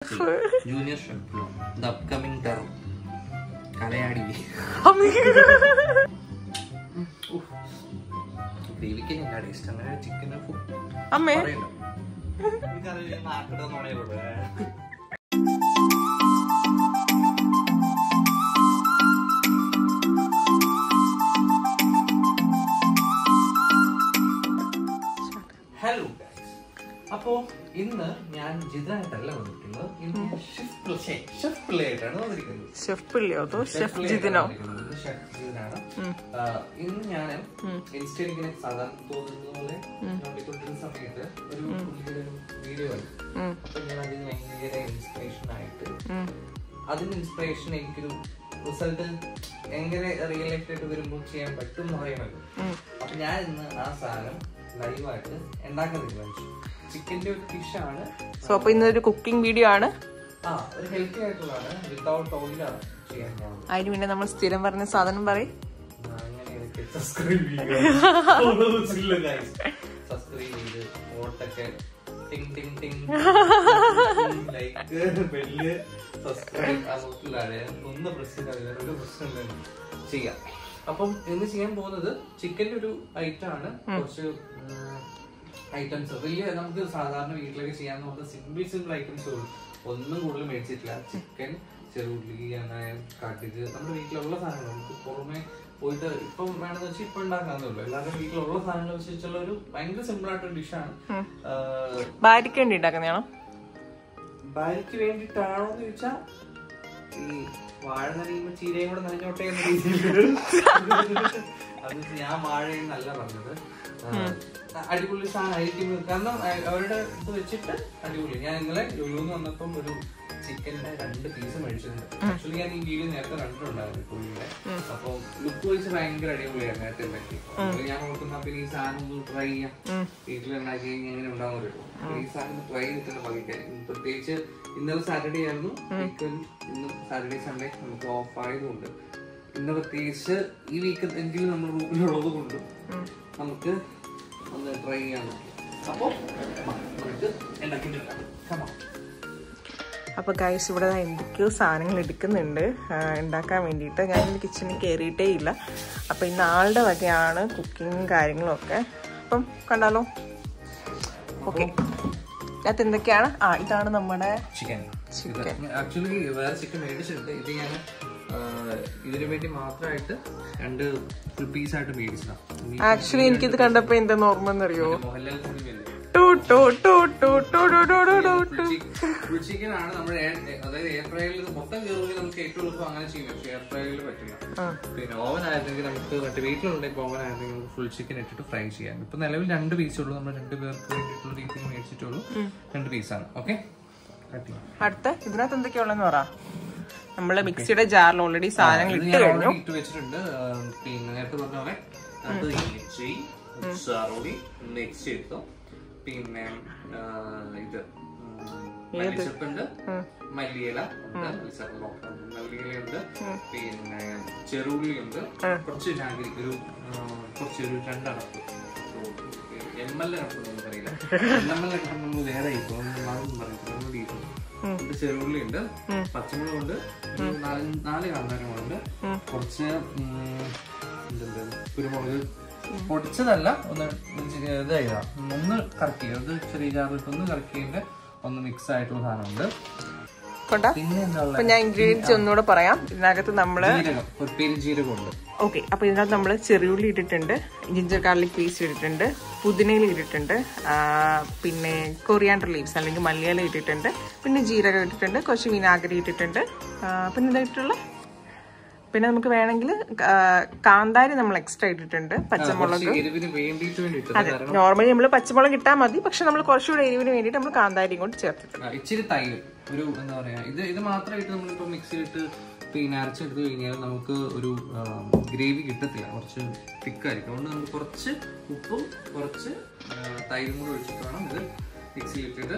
Junior Shrimp, the upcoming term. Kalayadi. Gravy can add chicken and food. Hello guys. So, ഇന്ന് ഞാൻ ജിതനായിട്ടല്ല വന്നിരിക്കുന്നത്. ഇന്ന് chef പിള്ളയായിട്ടാണ് വന്നിരിക്കുന്നത്. Chef പിള്ളയോ അതോ ഷെഫ് ജിതനോ? ഷെഫ് ജിതനാണ്. ഇന്ന് ഞാൻ ഇൻസ്റ്റയിൽ ഇങ്ങനെ സാധാരണ തോന്നുന്ന പോലെ നോക്കിക്കൊണ്ടിരുന്ന സമയത്ത് ഒരു വീഡിയോ ആയി. അപ്പൊ ഞാൻ അതിന് ഭയങ്കര ഇൻസ്പിറേഷൻ ആയിട്ട് അതിന് ഇൻസ്പിറേഷൻ എനിക്കൊരു റിസൾട്ട് എങ്ങനെ റിയൽ ലൈഫായിട്ട് വരുമ്പോൾ ചെയ്യാൻ പറ്റും എന്ന് പറയുന്നത്. അപ്പൊ ഞാൻ ഇന്ന് ആ സാധനം ലൈവായിട്ട് ഉണ്ടാക്കാൻ തീരുമാനിച്ചു. ചിക്കന്റെ ഒരു ഡിഷ് ആണ്. സോ അപ്പൊ ഇന്നൊരു കുക്കിംഗ് വീഡിയോ ആണ്. ഒരു ഹെൽത്തി ആയിട്ടുള്ളതാണ്, വിത്തൗട്ട് ഓയിലാണ് ചെയ്യാൻ പോകുന്നത്. അതിന് പിന്നെ നമ്മൾ സ്ഥിരം പറഞ്ഞ സാധനം പറയും. സബ്സ്ക്രൈബ് ചെയ്ത് ഓട്ടൊക്കെ ടിങ് ടിങ് ടിങ് ലൈക്ക് ബെല്ല് സബ്സ്ക്രൈബ് അതൊക്കെയാണ്. ഒന്ന് പ്രസ് ചെയ്താൽ ഒരു പ്രശ്നം ചെയ്യാം. അപ്പം ഇന്ന് ചെയ്യാൻ പോകുന്നത് ചിക്കൻ്റെ ഒരു ഐറ്റം ആണ്. കുറച്ച് ഐറ്റംസ് വലിയ നമുക്ക് സാധാരണ വീട്ടിലൊക്കെ ചെയ്യാൻ പോകുന്ന സിമ്പിൾ ഐറ്റംസ് ഉള്ളൂ. ഒന്നും കൂടുതൽ മേടിച്ചിട്ടില്ല. ചിക്കൻ, ചെറുള്ളി, അങ്ങനെ കടുക്, നമ്മുടെ വീട്ടിലുള്ള സാധനങ്ങൾ. നമുക്ക് പുറമെ പോയിട്ട് ഇപ്പം വേണമെന്ന് വെച്ചാൽ ഇപ്പൊ ഉണ്ടാക്കാന്നുള്ളൂ. എല്ലാവരും വീട്ടിലുള്ള സാധനങ്ങൾ വെച്ചിട്ടുള്ള ഒരു ഭയങ്കര സിമ്പിൾ ആയിട്ടൊരു ഡിഷാണ്. ഭാര്യക്ക് വേണ്ടി ഉണ്ടാക്കുന്നതാണോ? ഭാര്യക്ക് വേണ്ടിയിട്ടാണോ എന്ന് ചോദിച്ചാൽ ഈ വാഴ നനയുമ്പോ ചീരയും കൂടെ നനഞ്ഞോട്ടെ എന്ന രീതിയിൽ അത് ഞാൻ വാഴയും നല്ല പറഞ്ഞത്. അടിപൊളി സാധനമായിരിക്കും. കാരണം അവരുടെ ഇത് വെച്ചിട്ട് അടിപൊളി. ഞാൻ ഇന്നലെ ലുലുന്ന് വന്നപ്പം ഒരു ചിക്കന്റെ 2 പീസ് മേടിച്ചിട്ടുണ്ട്. ആക്ച്വലി ഞാൻ ഈ വീഡിയോ നേരത്തെ കണ്ടിട്ടുണ്ടായിരുന്നു പുള്ളിയുടെ. അപ്പൊ ലുക്ക് വൈസ് ഭയങ്കര അടിപൊളിയായിരുന്നു നേരത്തെ ഉണ്ടാക്കി. ഞാൻ നോക്കുന്ന പിന്നെ ഈ സാധനം ഒന്ന് ട്രൈ ചെയ്യാം, വീട്ടിലുണ്ടാക്കി കഴിഞ്ഞാൽ എങ്ങനെ ഉണ്ടാവുമല്ലോ. ഈ സാധനം ട്രൈ ചെയ്തിട്ടുണ്ട് പകുതിക്കാൻ. പ്രത്യേകിച്ച് ഇന്നലെ സാറ്റർഡേ ആയിരുന്നു. ഇന്ന് സാറ്റർഡേ സൺഡേ നമുക്ക് ഓഫ് ആയതുകൊണ്ട് ഇന്ന് പ്രത്യേകിച്ച് ഈ വീക്ക് എങ്കിലും നമ്മൾ റൂമിലുള്ളത് കൊണ്ട് നമുക്ക് ഒന്ന് ട്രൈ ചെയ്യാൻ നോക്കി. അപ്പോൾ നമുക്ക് ഉണ്ടാക്കിയിട്ടില്ല. അപ്പോൾ ഗൈസ് ഇവിടെ എന്തൊക്കെയോ സാധനങ്ങൾ എടുക്കുന്നുണ്ട് ഉണ്ടാക്കാൻ വേണ്ടിയിട്ട്. ഞാൻ കിച്ചണിൽ കയറിയിട്ടേ ഇല്ല. അപ്പോൾ ഇന്ന് ആളുടെ വകയാണ് കുക്കിങ്ങും കാര്യങ്ങളൊക്കെ. അപ്പം കണ്ടാലോ? ഓക്കെ, അത് എന്തൊക്കെയാണ്? ഇതാണ് നമ്മുടെ ചിക്കൻ. ആക്ച്വലി വേറെ ചിക്കൻ മേടിച്ചിട്ടുണ്ട്. ഇത് ഞാൻ ഇതിനു വേണ്ടി മാത്രമായിട്ട് 2 ഫുൾ പീസ് ആയിട്ട് മേടിച്ചതാണ്. ആക്ച്വലി എനിക്കിത് കണ്ടപ്പോ എന്താ ഓർമ്മ എന്നറിയോ? മോഹൻലാൽ ചിക്കൻ ആണ് നമ്മുടെ. അതായത് എയർ ഫ്രൈയിൽ മൊത്തം കയറുകയും നമുക്ക് ഏറ്റവും എളുപ്പം അങ്ങനെ ചെയ്യും. പക്ഷേ എയർ ഫ്രൈയിൽ പറ്റില്ല. പിന്നെ ഓവൻ ആയിരുന്നെങ്കിൽ നമുക്ക് മറ്റേ വീട്ടിലുണ്ടെങ്കിൽ ഓവൻ ആയിരുന്നെങ്കിൽ നമുക്ക് ഫുൾ ചിക്കൻ ഇട്ടിട്ട് ഫ്രൈ ചെയ്യാം. ഇപ്പൊ നിലവിൽ 2 പീസുള്ളൂ. നമ്മൾ 2 പേർക്ക് വേണ്ടിയിട്ടുള്ള രീതിയിൽ മേടിച്ചിട്ടുള്ളൂ. 2 പീസാണ്. ഓക്കെ, അടുത്ത ഇതിനകത്ത് എന്തൊക്കെയുള്ളതെന്ന് പറ. നമ്മള് മിക്സിയുടെ ജാറിൽ ഓൾറെഡി സാധനങ്ങൾ ഇട്ട് കഴിഞ്ഞു. ഇട്ട് വെച്ചിട്ടുണ്ട്. പിന്നെ നേരത്തെ പറഞ്ഞ പോലെ അത് ഇഞ്ചി, ചറുളി മിക്സ് ചെയ്തു. പിന്നെ ഇത് മല്ലിച്ചപ്പുണ്ട്, മല്ലിയില മല്ലിയിലുണ്ട്, പിന്നെ ചെറുള്ളിയുണ്ട്, കുറച്ച് ജാഗരി, കുറച്ചൊരു 2 അടപ്പ്. ML നമുക്കറിയില്ല. ML നമ്മൾ വേറെ ചെറുള്ളി ഉണ്ട്, പച്ചമുളകുണ്ട്, 4 കാന്താരമുണ്ട്, കുറച്ച് കുരുമുളക് പൊടിച്ചതല്ല, ഒന്ന് ഇതായതാ, ഒന്ന് കറക്കി, അത് ചെറിയ ജാറിലിട്ട് ഒന്ന് കറക്കിയതിന്റെ ഒന്ന് മിക്സ് ആയിട്ടുള്ള സാധനമുണ്ട്. പിന്നെ ഞാൻ ഇൻഗ്രീഡിയൻസ് ഒന്നുകൂടെ പറയാം. ഇതിനകത്ത് നമ്മള് പെരുംജീരകമുണ്ട്. ഓക്കെ, അപ്പൊ ഇതിനകത്ത് നമ്മള് ചെറിയുള്ളി ഇട്ടിട്ടുണ്ട്, ജിഞ്ചർ ഗാർലിക് പേസ്റ്റ് ഇട്ടിട്ടുണ്ട്, പുതിനയില ഇട്ടിട്ടുണ്ട്, പിന്നെ കൊറിയാണ്ടർ ലീവ്സ് അല്ലെങ്കിൽ മല്ലിയില ഇട്ടിട്ടുണ്ട്, പിന്നെ ജീരകം ഇട്ടിട്ടുണ്ട്, കുറച്ച് വിനാഗിരി ഇട്ടിട്ടുണ്ട്. പിന്നെ ഇതായിട്ടുള്ള പിന്നെ നമുക്ക് വേണമെങ്കിൽ കാന്താരി നമ്മൾ എക്സ്ട്രാ ഇട്ടിട്ടുണ്ട്, പച്ചമുളക്. അതെ, നോർമലി നമ്മൾ പച്ചമുളക് ഇട്ടാൽ മതി. പക്ഷെ നമ്മൾ കുറച്ചുകൂടെ എരിവിന് വേണ്ടിയിട്ട് നമ്മൾ കാന്താരിയും കൊണ്ട് ചേർത്തിട്ടുണ്ട്. ഇച്ചിരി തൈര്, ഒരു എന്താ പറയാ, ഇത് മാത്രമായിട്ട് നമ്മളിപ്പോ മിക്സിയിലിട്ട് പിന്നെ അരച്ചെടുത്ത് കഴിഞ്ഞാൽ നമുക്ക് ഒരു ഗ്രേവി കിട്ടത്തില്ല, കുറച്ച് തിക്കായിരിക്കും. അതുകൊണ്ട് നമുക്ക് കുറച്ച് ഉപ്പും കുറച്ച് തൈരും കൂടെ ഒഴിച്ചിട്ട് വേണം ഇത് മിക്സിയിലിട്ടിട്ട്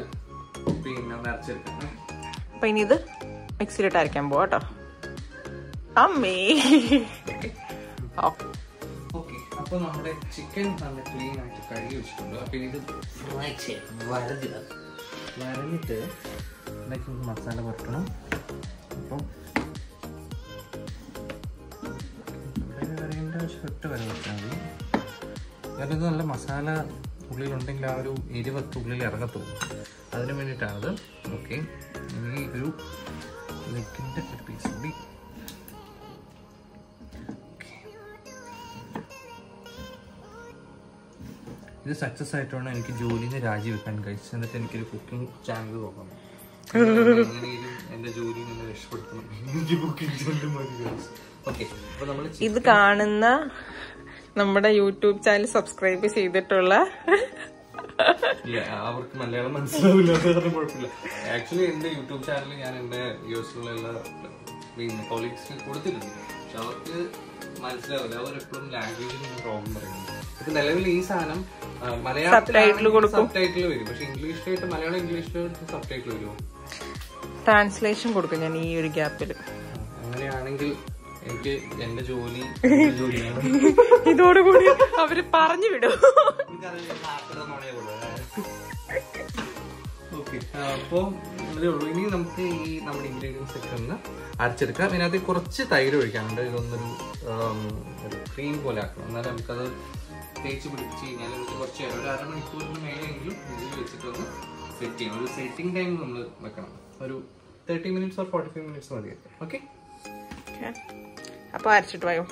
പിന്നെ അരച്ചെടുക്കാം. അപ്പൊ ഇനി ഇത് മിക്സിയിലിട്ട് അരയ്ക്കാൻ പോവാ കേട്ടോ. അമ്മേ ഓക്കെ, അപ്പൊ നമ്മുടെ ചിക്കൻ നല്ല ക്ലീൻ ആയിട്ട് കഴുകി വെച്ചിട്ടുണ്ട്. അപ്പൊ ഇത് വരഞ്ഞിട്ട് ഇതിലേക്ക് നമുക്ക് മസാല പുരട്ടണം. അപ്പം വരേണ്ട ഷർട്ട് വരെ വെച്ചാൽ മതി. കാരണം ഇത് നല്ല മസാല ഉള്ളിലുണ്ടെങ്കിൽ ആ ഒരു എരിവത്ത് ഉള്ളിൽ ഇറങ്ങത്തുള്ളൂ. അതിന് വേണ്ടിയിട്ടാണത്. ഓക്കെ, ഇനി ഒരു ലെഗിൻ്റെ ഒരു പീസ് കൂടി. ഇത് സക്സസ് ആയിട്ടാണ് എനിക്ക് ജോലിന്ന് രാജിവെക്കാൻ കഴിച്ചത്. എന്നിട്ട് എനിക്കൊരു കുക്കിംഗ് ചാനൽ നോക്കണം. എങ്ങനെയും എന്റെ ജോലിയിൽ നിന്ന് രക്ഷപ്പെടുത്തണം. എനിക്ക് കുക്കിംഗ് ചാനൽ മതി. ഓക്കെ, അപ്പൊ നമ്മൾ ഇത് കാണുന്ന നമ്മുടെ യൂട്യൂബ് ചാനൽ സബ്സ്ക്രൈബ് ചെയ്തിട്ടുള്ള അവർക്ക് മലയാളം മനസ്സിലാവില്ല, കാരണം കുഴപ്പമില്ല. ആക്ച്വലി എന്റെ യൂട്യൂബ് ചാനൽ ഞാൻ എന്റെ യൂസിലുള്ള എല്ലാ കൊളീഗ്സിന് കൊടുത്തിട്ടുണ്ട്. പക്ഷെ അവർക്ക് മനസ്സിലാവില്ല. അവർ എപ്പോഴും ലാംഗ്വേജിന് പ്രോബ്ലം പറയുന്നത്. ഇപ്പൊ നിലവിൽ ഈ സാധനം മലയാളത്തിൽ സബ് ടൈറ്റിൽ വരും. പക്ഷെ ഇംഗ്ലീഷിലായിട്ട് മലയാളം ഇംഗ്ലീഷിലായിട്ട് സബ് ടൈറ്റിൽ വരുമോ? ട്രാൻസ്ലേഷൻ കൊടുക്കും ഞാൻ ഈ ഒരു ഗ്യാപ്പിൽ. അങ്ങനെയാണെങ്കിൽ എനിക്ക് എന്റെ ജോലിയാണ്. ഇതോടുകൂടി അവര് പറഞ്ഞു വിടും. ഓക്കെ, അപ്പോൾ അതേ ഉള്ളൂ. ഇനി നമുക്ക് ഈ നമ്മുടെ ഇൻഗ്രീഡിയൻസ് ഒക്കെ ഒന്ന് അരച്ചെടുക്കാം. ഇതിനകത്ത് കുറച്ച് തൈര് ഒഴിക്കാനുണ്ട്. ഇതൊന്നൊരു ക്രീം പോലെ ആക്കണം. എന്നാലും നമുക്കത് തേച്ച് പിടിച്ച് കഴിഞ്ഞാൽ നമുക്ക് കുറച്ച് ഒരു അരമണിക്കൂറിന് മേലെയെങ്കിലും ഇതിൽ വെച്ചിട്ടൊന്ന് സെറ്റ് ചെയ്യണം. ഒരു സെറ്റിംഗ് ടൈം നമ്മൾ വെക്കണം. ഒരു 30 minutes or 45 minutes മതി. ഓക്കെ, അപ്പൊ അരച്ചിട്ട് പോയോ.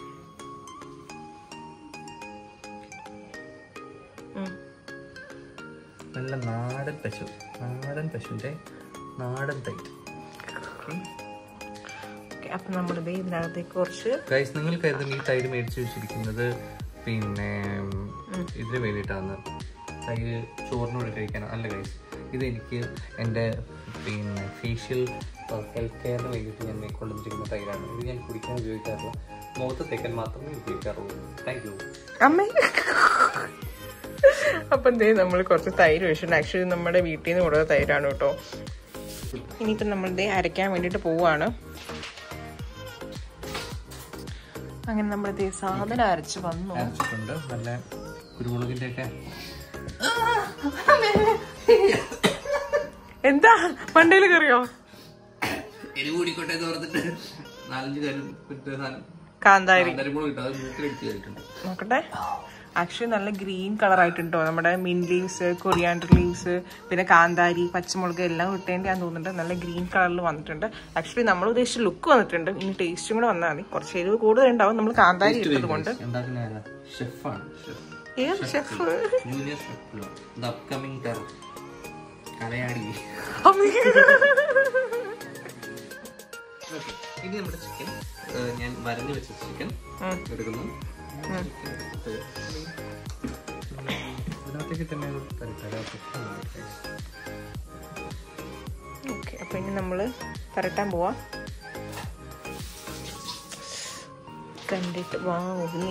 നല്ല നാടൻ പശുവിന്റെ നാടൻ തൈര്. അപ്പൊ നമ്മളിത് ഇതിനകത്തേക്ക് കുറച്ച് ഗൈസ്, നിങ്ങൾ കരുതുന്ന ഈ തൈര് മേടിച്ച് വെച്ചിരിക്കുന്നത് പിന്നെ ഇതിന് വേണ്ടിയിട്ടാണ്, തൈര് ചോറിനോട് കഴിക്കാൻ അല്ല ഗൈസ്. ഇതെനിക്ക് എൻ്റെ പിന്നെ ഫേഷ്യൽ ഹെൽത്ത് കെയറിന് വേണ്ടിയിട്ട് ഞാൻ കൊണ്ടുവന്നിരിക്കുന്ന തൈരാണ്. ഇത് ഞാൻ കുടിക്കാൻ ഉപയോഗിക്കാറില്ല, മുഖത്ത് തേക്കാൻ മാത്രമേ ഉപയോഗിക്കാറുള്ളൂ. താങ്ക് യു അമ്മ. അപ്പൊ എന്തേ നമ്മൾ കുറച്ച് തൈര് ഒഴിച്ചിട്ടുണ്ട്. ആക്ച്വലി നമ്മുടെ വീട്ടിൽ നിന്ന് കൊടുത്ത തൈരാണ് കേട്ടോ. ഇനിയിപ്പം നമ്മളിത് അരയ്ക്കാൻ വേണ്ടിയിട്ട് പോവാണ്. അങ്ങനെ നമ്മളിത് സാധനം അരച്ച് വന്നു. അരച്ചിട്ടുണ്ട്. നല്ല കുരുമുളകിന്റെ ഒക്കെ എന്താ മണ്ടയിൽ കറിയോ? എരിവ് കൂടിക്കോട്ടെ തോർത്തിട്ട് 4-5 കാന്താരി കിട്ടും. നോക്കട്ടെ. ആക്ച്വലി നല്ല ഗ്രീൻ കളർ ആയിട്ടുണ്ടോ. നമ്മുടെ മിൻ ലീവ്സ്, കൊറിയാണ്ടർ ലീവ്സ്, പിന്നെ കാന്താരി, പച്ചമുളക് എല്ലാം ഇട്ടേണ്ടാന്ന് തോന്നുന്നുണ്ട്. നല്ല ഗ്രീൻ കളറിൽ വന്നിട്ടുണ്ട്. ആക്ച്വലി നമ്മൾ ഉദ്ദേശിച്ച ലുക്ക് വന്നിട്ടുണ്ട്. ഇനി ടേസ്റ്റും കൂടെ വന്നാൽ മതി. കുറച്ച് എരിവ് കൂടുതൽ ഉണ്ടാവും നമ്മൾ കാന്താരി ഇട്ടത് കൊണ്ട്. ഇനി നമ്മുടെ ചിക്കൻ ഞാൻ വരഞ്ഞു വെച്ച ചിക്കൻ എടുക്കുന്നു. ഇതിനകത്തേക്ക് തന്നെ ഓക്കെ, അപ്പൊ ഇനി നമ്മള് പരട്ടാൻ പോവാം. കണ്ടിട്ട് വാ.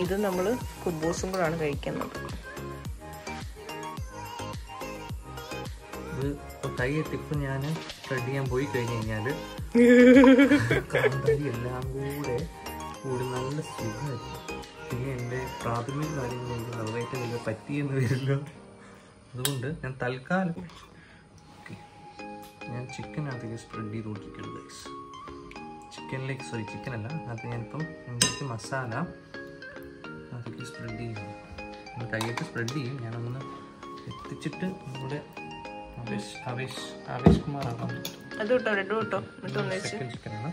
ഇത് നമ്മള് കുബൂസും കൂടാണ് കഴിക്കുന്നത്. കൈ ടിപ്പ് ഞാൻ സ്പ്രെഡ് ചെയ്യാൻ പോയി കഴിഞ്ഞു കഴിഞ്ഞാല് കാന്താരി എല്ലാം കൂടി നല്ല സുഖമായിരിക്കും. പിന്നെ എൻ്റെ പ്രാഥമിക കാര്യങ്ങൾ എനിക്ക് നന്നായിട്ട് നിങ്ങൾ പറ്റിയെന്ന് വരില്ല. അതുകൊണ്ട് ഞാൻ തൽക്കാലം ഞാൻ ചിക്കനകത്തേക്ക് സ്പ്രെഡ് ചെയ്തുകൊണ്ടിരിക്കുന്നത്. ചിക്കനല്ല, അത് ഞാനിപ്പം അതിലേക്ക് മസാല അതിലേക്ക് സ്പ്രെഡ് ചെയ്യണം. കൈയിട്ട് സ്പ്രെഡ് ചെയ്യും. ഞാനൊന്ന് എത്തിച്ചിട്ട് നമ്മുടെ ആവേശ് കുമാറാണ്. അത് കിട്ടോ, റെഡ് കിട്ടോ. ചിക്കനാണ്.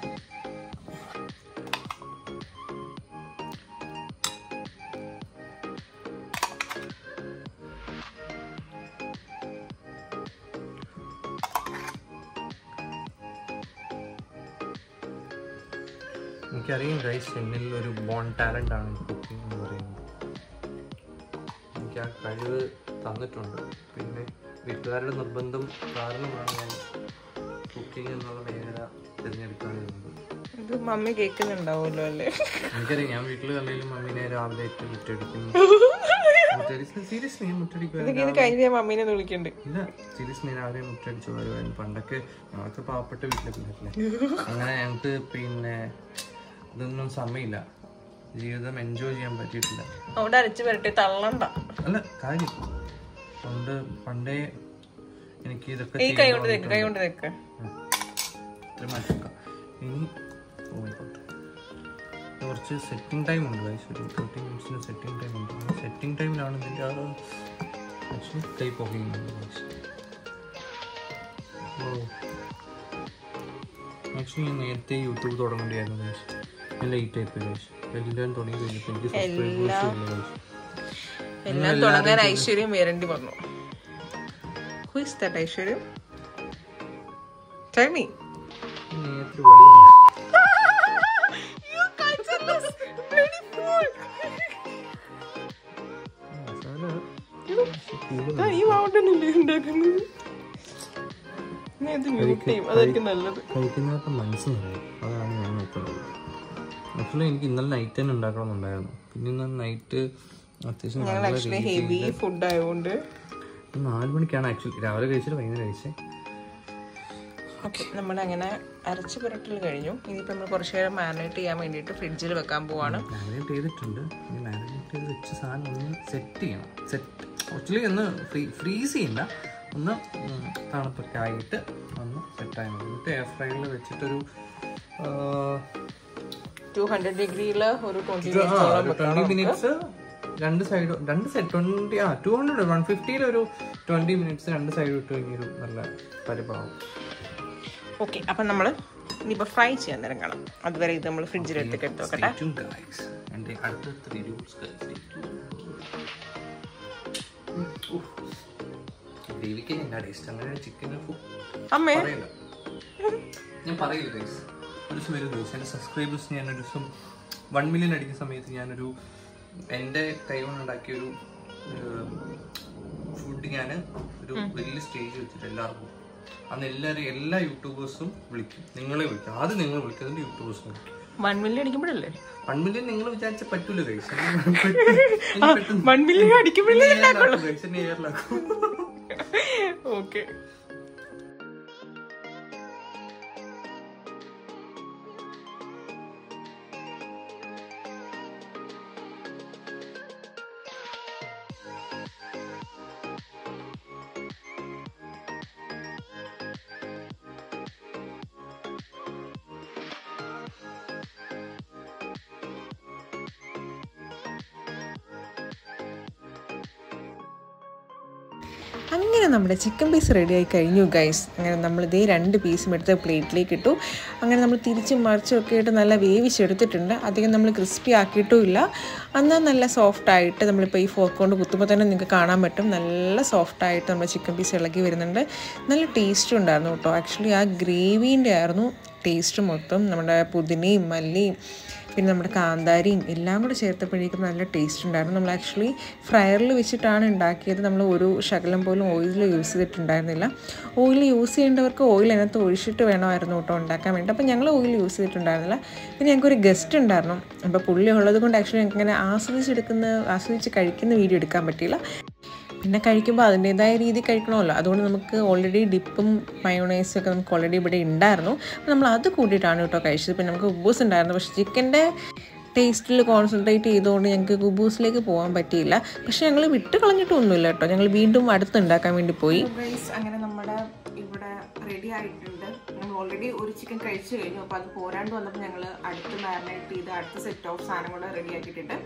എനിക്കറിയാം ഗൈസ്, എന്നിൽ ഒരു ബോൺ ടാലൻ്റ് ആണ് കുക്കിംഗ് എന്ന് പറയുന്നത്. എനിക്ക് ആ കഴിവ് തന്നിട്ടുണ്ട്. പിന്നെ വീട്ടുകാരുടെ നിർബന്ധം കാരണമാണ് ഞാൻ കുക്കിംഗ് എന്നുള്ള മേഖല തിരഞ്ഞെടുക്കാറുണ്ട്. ഇത് മമ്മി കേൾക്കുന്നുണ്ടാവുമല്ലോ അല്ലേ? എനിക്കറിയാം, ഞാൻ വീട്ടിൽ കണ്ടെങ്കിലും മമ്മീനെ രാവിലെ മുറ്റടിക്കുന്നു. സീരിയസ്ലി ഞാൻ മുറ്റടിക്കുവായിരുന്നു. മമ്മീനെ വിളിക്കണ്ട്. ഇല്ല, സീരിയസ്ലി രാവിലെ മുറ്റടിച്ചു വരുവായിരുന്നു. പണ്ടൊക്കെ ഞങ്ങൾക്ക് പാവപ്പെട്ട വീട്ടിലെ പിള്ളേരില്ലേ, അങ്ങനെ ഞങ്ങൾക്ക് പിന്നെ ഇതൊന്നും സമയമില്ല. ജീവിതം എൻജോയ് ചെയ്യാൻ പറ്റിയിട്ടില്ല. അവിടെ അരച്ച് വരട്ടെ, തള്ളണ്ട. അല്ല കാര്യം പണ്ടേ എനിക്ക് ഇതൊക്കെ മാറ്റിക്കാം. ഇനി കുറച്ച് സെറ്റിംഗ് ടൈം ഉണ്ട് ഗൈസ്. ഒരു 30 മിനിറ്റ്സിന് സെറ്റിംഗ് ടൈം ഉണ്ട്. ആ സെറ്റിംഗ് ടൈമിലാണ് ഇതിൻ്റെ ആക്ച്വലി ടൈപ്പ് ഓഫ് ചെയ്യുന്നത് ഗൈസ്. ആക്ച്വലി ഞാൻ നേരത്തെ യൂട്യൂബ് തുടങ്ങേണ്ടിയായിരുന്നു ഗൈസ്. ഞാൻ ലേറ്റ് ആയിപ്പോയി ഗൈസ്. എല്ലാം തുടങ്ങി കഴിഞ്ഞപ്പോൾ എനിക്ക് സബ്സ്ക്രൈബേഴ്സ് ഇല്ല ഗൈസ്. എല്ലാം തുടങ്ങാൻ ഐശ്വര്യം വരേണ്ടി വന്നു. Who is that ഐശ്വര്യം? Tell me. നേരത്തെ വഴി You cancerous bloody fool. ഈ മാവട്ടനല്ലേ ഉണ്ടാക്കുന്നത്? നല്ലത് കഴിക്കുന്നതൊക്കെ മനസ്സിലായി. അതാണ് ഞാൻ നോക്കുന്നത്. ആക്ച്വലി എനിക്ക് ഇന്നലെ നൈറ്റ് തന്നെ ഉണ്ടാക്കണമെന്നുണ്ടായിരുന്നു. പിന്നെ ഇന്നലെ നൈറ്റ് അത്യാവശ്യം ഹെവി ഫുഡ് ആയതുകൊണ്ട് 4 മണിക്കാണ് ആക്ച്വലി രാവിലെ കഴിച്ചിട്ട് വൈകുന്നേരം കഴിച്ചത്. ഓക്കെ, നമ്മളങ്ങനെ അരച്ച് പുരട്ടൽ കഴിഞ്ഞു. ഇനിയിപ്പോൾ നമ്മൾ കുറച്ച് നേരം മാരിനേറ്റ് ചെയ്യാൻ വേണ്ടിയിട്ട് ഫ്രിഡ്ജിൽ വെക്കാൻ പോവാണ്. മാരിനേറ്റ് ചെയ്തിട്ടുണ്ട്. ഈ മാരിനേറ്റ് ചെയ്ത് വെച്ച സാധനം ഒന്ന് സെറ്റ് ചെയ്യണം. ആക്ച്വലി ഒന്ന് ഫ്രീസ് ചെയ്യണ്ട, ഒന്ന് തണുപ്പൊക്കെ ആയിട്ട് ഒന്ന് സെറ്റായി മതി. എന്നിട്ട് എയർ ഫ്രൈയിൽ വെച്ചിട്ടൊരു 200 ഡിഗ്രിയിൽ ഒരു 20 മിനിറ്റ്സ് രണ്ട് സൈഡ് 150 ഒരു 20 മിനിറ്റ്സ് രണ്ട് സൈഡ് ഇട്ട് കഴിഞ്ഞൊരു നല്ല പരിപാടി. ഓക്കെ, അപ്പം നമ്മൾ ഇനിയിപ്പോൾ ഫ്രൈ ചെയ്യാൻ നേരം കാണാം. അതുവരെ ഇത് നമ്മൾ ഫ്രിഡ്ജിലെടുത്ത് എടുത്ത് വെക്കട്ടെ. അമ്മേ ഞാൻ പറയില്ല ഗൈസ്. ഒരു ദിവസം വരും ഗൈസ്, എൻ്റെ സബ്സ്ക്രൈബേഴ്സ് ഞാൻ ഒരു ദിവസം 1 മില്യൺ അടിക്കുന്ന സമയത്ത് ഞാനൊരു എൻ്റെ കൈകൊണ്ടുണ്ടാക്കിയൊരു ഫുഡ് ഞാൻ ഒരു വലിയ സ്റ്റേജ് വെച്ചിട്ട് എല്ലാവർക്കും അന്ന് എല്ലാ യൂട്യൂബേഴ്സും വിളിക്കും. നിങ്ങളെ വിളിക്കും. ആദ്യം നിങ്ങൾ വിളിക്കും, അതിന്റെ യൂട്യൂബേഴ്സ് വിളിക്കും. 1 മില്യൺ അടിക്കുമ്പോഴല്ലേ? 1 മില്യൺ നിങ്ങൾ വിചാരിച്ച പറ്റൂല ഗൈസ്. 1 million അടിക്കുമ്പോഴേ okay. അങ്ങനെ നമ്മുടെ ചിക്കൻ പീസ് റെഡി ആയി കഴിഞ്ഞു ഗൈസ്. അങ്ങനെ നമ്മളിതേ 2 പീസും എടുത്ത് പ്ലേറ്റിലേക്ക് ഇട്ടു. അങ്ങനെ നമ്മൾ തിരിച്ചും മറിച്ചും ഒക്കെ ആയിട്ട് നല്ല വേവിച്ചെടുത്തിട്ടുണ്ട്. അധികം നമ്മൾ ക്രിസ്പി ആക്കിയിട്ടും ഇല്ല. എന്നാൽ നല്ല സോഫ്റ്റായിട്ട് നമ്മളിപ്പോൾ ഈ ഫോർക്ക് കൊണ്ട് കുത്തുമ്പോൾ തന്നെ നിങ്ങൾക്ക് കാണാൻ പറ്റും. നല്ല സോഫ്റ്റായിട്ട് നമ്മുടെ ചിക്കൻ പീസ് ഇളകി വരുന്നുണ്ട്. നല്ല ടേസ്റ്റും ഉണ്ടായിരുന്നു കേട്ടോ. ആക്ച്വലി ആ ഗ്രേവീൻ്റെ ആയിരുന്നു ടേസ്റ്റ് മൊത്തം. നമ്മുടെ പുതിനയും മല്ലിയും പിന്നെ നമ്മുടെ കാന്താരിയും എല്ലാം കൂടെ ചേർത്തപ്പോഴേക്കും നല്ല ടേസ്റ്റ് ഉണ്ടായിരുന്നു. നമ്മൾ ആക്ച്വലി ഫ്രയറിൽ വെച്ചിട്ടാണ് ഉണ്ടാക്കിയത്. നമ്മൾ ഒരു ശകലം പോലും ഓയിൽ യൂസ് ചെയ്തിട്ടുണ്ടായിരുന്നില്ല. ഓയിൽ യൂസ് ചെയ്യേണ്ടവർക്ക് ഓയിൽ അതിനകത്ത് ഒഴിച്ചിട്ട് വേണമായിരുന്നു കേട്ടോ ഉണ്ടാക്കാൻ വേണ്ടി. അപ്പോൾ ഞങ്ങൾ ഓയിൽ യൂസ് ചെയ്തിട്ടുണ്ടായിരുന്നില്ല. പിന്നെ ഞങ്ങൾക്കൊരു ഗസ്റ്റ് ഉണ്ടായിരുന്നു. അപ്പോൾ പുള്ളി ഉള്ളത് കൊണ്ട് ആക്ച്വലി ഞങ്ങൾക്ക് ഇങ്ങനെ ആസ്വദിച്ച് കഴിക്കുന്ന വീഡിയോ എടുക്കാൻ പറ്റിയില്ല. പിന്നെ കഴിക്കുമ്പോൾ അതിൻ്റേതായ രീതി കഴിക്കണമല്ലോ. അതുകൊണ്ട് നമുക്ക് ഓൾറെഡി ഡിപ്പും മയോണൈസും ഒക്കെ നമുക്ക് ഓൾറെഡി ഇവിടെ ഉണ്ടായിരുന്നു. അപ്പോൾ നമ്മൾ അത് കൂട്ടിയിട്ടാണ് കേട്ടോ കഴിച്ചത്. പിന്നെ നമുക്ക് കുബൂസ് ഉണ്ടായിരുന്നു. പക്ഷേ ചിക്കൻ്റെ ടേസ്റ്റിൽ കോൺസെൻട്രേറ്റ് ചെയ്തുകൊണ്ട് ഞങ്ങൾക്ക് കുബൂസിലേക്ക് പോകാൻ പറ്റിയില്ല. പക്ഷേ ഞങ്ങൾ വിട്ട് കളഞ്ഞിട്ടൊന്നുമില്ല കേട്ടോ. ഞങ്ങൾ വീണ്ടും അടുത്തുണ്ടാക്കാൻ വേണ്ടി പോയി. അങ്ങനെ നമ്മുടെ ഇവിടെ റെഡി ആയിട്ടുണ്ട്. നമ്മൾ ഓൾറെഡി ഒരു ചിക്കൻ കഴിച്ചു കഴിഞ്ഞു. അപ്പോൾ അത് പോരാണ്ട് വന്നപ്പോൾ ഞങ്ങൾ അടുത്ത് മാരിനേറ്റ് ചെയ്ത് അടുത്ത സെറ്റ് ഓഫ് സാധനം കൂടെ റെഡി ആക്കിയിട്ടുണ്ട്.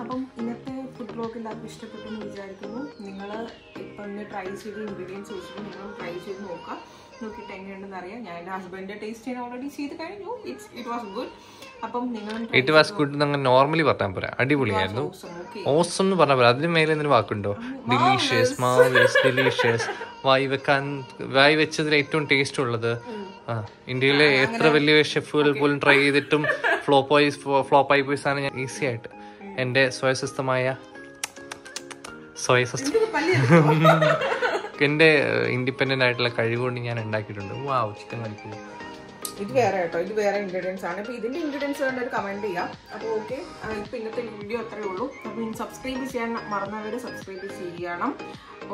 അപ്പം ഇന്നത്തെ ഫുഡ് വ്ലോഗ് എല്ലാവർക്കും ഇഷ്ടപ്പെട്ടു എന്ന് വിചാരിക്കുന്നു. നിങ്ങൾ ഇപ്പം ഒന്ന് ട്രൈ ചെയ്ത് ഇൻഗ്രീഡിയൻസ് വെച്ചിട്ട് നിങ്ങൾ ട്രൈ ചെയ്ത് നോക്കാം. നോക്കിയിട്ട് എങ്ങനെയുണ്ടെന്ന് അറിയാം. ഞാൻ എൻ്റെ ഹസ്ബൻഡിൻ്റെ ടേസ്റ്റ് ചെയ്യാൻ ഓൾറെഡി ചെയ്ത് കഴിഞ്ഞു. It was good. അപ്പം നിങ്ങൾ ഇറ്റ് വാസ് ഗുഡ് നോർമലി പറഞ്ഞാൽ പോരാ, അടിപൊളിയായിരുന്നു. ഓസം എന്ന് പറഞ്ഞാൽ പോരാ, അതിന് മേലെ എന്തെങ്കിലും വാക്കുണ്ടോ? Delicious, marvellous, delicious. വായി വെച്ചതിൽ ഏറ്റവും ടേസ്റ്റ് ഉള്ളത്. ഇന്ത്യയിലെ എത്ര വലിയ ഷെഫുകൾ പോലും ട്രൈ ചെയ്തിട്ടും ഫ്ലോപ്പായി പോയി സാധനം ഞാൻ ഈസി ആയിട്ട് എൻ്റെ എൻ്റെ ഇൻഡിപെൻഡന്റ് ആയിട്ടുള്ള കഴിവുകൊണ്ട് ഞാൻ ഉണ്ടാക്കിയിട്ടുണ്ട്. വാവ്, ചിക്കൻ കഴിക്കൂ. ഇത് വേറെ കേട്ടോ, ഇത് വേറെ ഇൻഗ്രീഡിയൻസ് ആണ്. അപ്പോൾ ഇതിൻ്റെ ഇൻഗ്രീഡിയൻസ് വേണ്ട ഒരു കമൻറ്റ് ചെയ്യാം. അപ്പോൾ ഓക്കെ, ഇപ്പോൾ ഇന്നത്തെ വീഡിയോ അത്രയേ ഉള്ളൂ. അപ്പോൾ സബ്സ്ക്രൈബ് ചെയ്യാൻ മറന്നവർ സബ്സ്ക്രൈബ് ചെയ്യണം.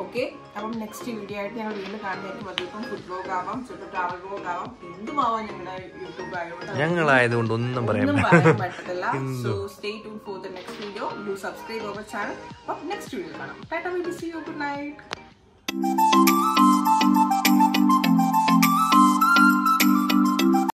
ഓക്കെ, അപ്പം നെക്സ്റ്റ് വീഡിയോ ആയിട്ട് ഞങ്ങൾ വീണ്ടും കാണുന്നതായിരിക്കും. അതിപ്പം ഫുഡ് വ്ലോഗ് ആവാം, ട്രാവൽ വ്ലോഗ് ആവാം, എന്തുമാവാം. ഞങ്ങളുടെ യൂട്യൂബ് ഞങ്ങളായതുകൊണ്ട് ഒന്നും പറയാൻ പറ്റത്തില്ല. So stay tune for the next video. Do subscribe our channel. അപ്പം നെക്സ്റ്റ് വീഡിയോ കാണാം. Tata, bye bye, see you, good night.